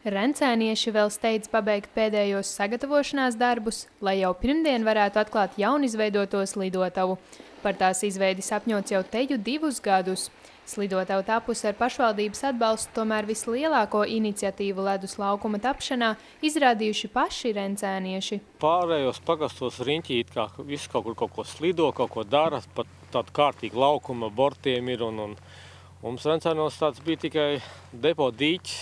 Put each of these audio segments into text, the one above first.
Rencēnieši vēl steidz pabeigt pēdējos sagatavošanās darbus, lai jau pirmdien varētu atklāt jaunizveidoto slidotavu. Par tās izveidi sapņots jau teju 2 gadus. Slidotava tapusi ar pašvaldības atbalstu, tomēr vislielāko iniciatīvu ledus laukuma tapšanā izrādījuši paši rencēnieši. Pārējos pagastos riņķī it kā viss kaut ko slido, kaut ko dara, pat tādu kārtīgu laukuma bortiem ir. Un mums Rencēnos tāds bija tikai depo dīķis,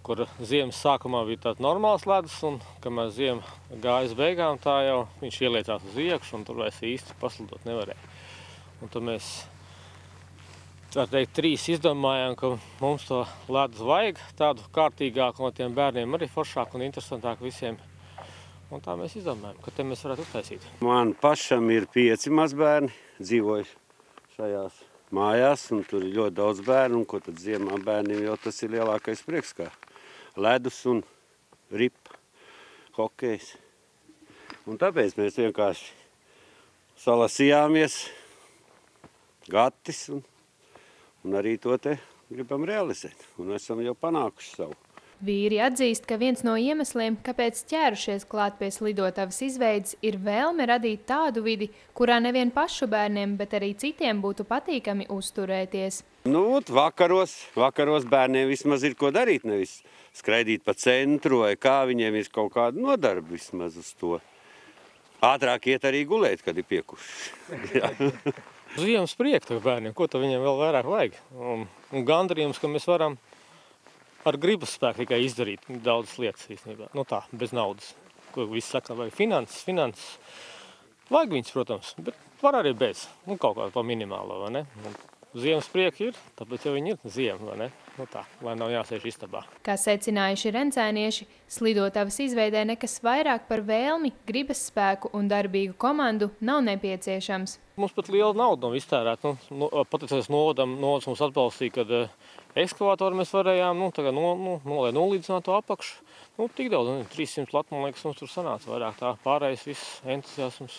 kur ziemas sākumā bija tāds normāls ledus, un kamēr ziema gājas beigām, tā jau viņš ieliecās uz iekšu, un tur vairs īsti paslidot nevarēja. Un tad mēs, var teikt, 3 izdomājām, ka mums to ledus vajag, tādu kārtīgāku, un tiem bērniem arī foršāku un interesantāku visiem. Un tā mēs izdomājām, ka te mēs varētu uztaisīt. Man pašam ir 5 mazbērni, dzīvoju šajās mājās, un tur ir ļoti daudz bērnu, un ko tad ziemā bērniem jau tas ir lielākais prieks, kā ledus un ripa, hokejs. Un tāpēc mēs vienkārši salasījāmies gatis un arī to te gribam realizēt. Un esam jau panākuši savu. Vīri atzīst, ka viens no iemesliem, kāpēc ķērušies klāt pie slidotavas izveides, ir vēlme radīt tādu vidi, kurā nevien pašu bērniem, bet arī citiem būtu patīkami uzturēties. Vakaros bērniem vismaz ir ko darīt, nevis skraidīt pa centru vai kā, viņiem ir kaut kāda nodarba vismaz uz to. Ātrāk iet arī gulēt, kad ir piekuši. Ziemas prieka bērniem, ko tad viņiem vēl vairāk vajag? Un gandarījums, ka mēs varam ar gribas spēku tikai izdarīt daudzas lietas īstenībā. Nu tā, bez naudas. Ko visi saka, vajag finanses. Vajag viņas, protams, bet var arī bez. Nu kaut kādu pa minimālo, vai ne? Ziemas prieki ir, tāpēc jau viņi ir ziema, vai ne? Nu tā, lai nav jāsēž istabā. Kā secinājuši rencēnieši, slidotavas izveidē nekas vairāk par vēlmi, gribas spēku un darbīgu komandu nav nepieciešams. Mums pat liela nauda nav iztērēta. Pateicoties novads mums atbalstīja, kad ekskavātoru mēs varējām lai nolīdzinātu to apakšu. Tik daudz, 300 latu, man liekas, mums tur sanāca vairāk tā pārējais viss entuziasms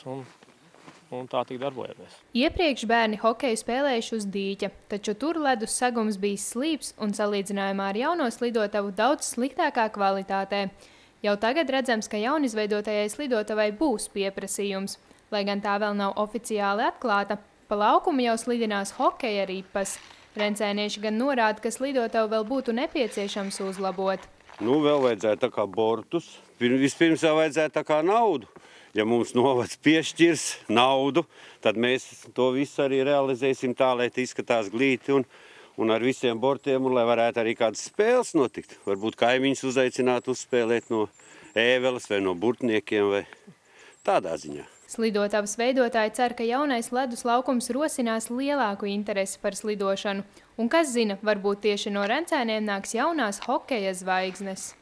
un tā tik darbojamies. Iepriekš bērni hokeju spēlējuši uz dīķa, taču tur ledus sagums bijis slīps un salīdzinājumā ar jauno slidotavu daudz sliktākā kvalitātē. Jau tagad redzams, ka jaunizveidotajai slidotavai būs pieprasījums. Lai gan tā vēl nav oficiāli atklāta, pa laukumu jau slidinās hokeja ripas. Rencēnieši gan norāda, ka slidotavu vēl būtu nepieciešams uzlabot. Vēl vajadzētu tā kā bortus. Vispirms jau vajadzētu tā kā naudu. Ja mums novads piešķirs naudu, tad mēs to visu arī realizēsim tā, lai izskatās glīti un ar visiem bortiem, un lai varētu arī kādas spēles notikt. Varbūt kaimiņus uzaicināt uzspēlēt no ēveles vai no burtniekiem vai tādā ziņā. Slidotavas veidotāji cer, ka jaunais ledus laukums rosinās lielāku interesi par slidošanu. Un kas zina, varbūt tieši no Rencēniem nāks jaunās hokeja zvaigznes.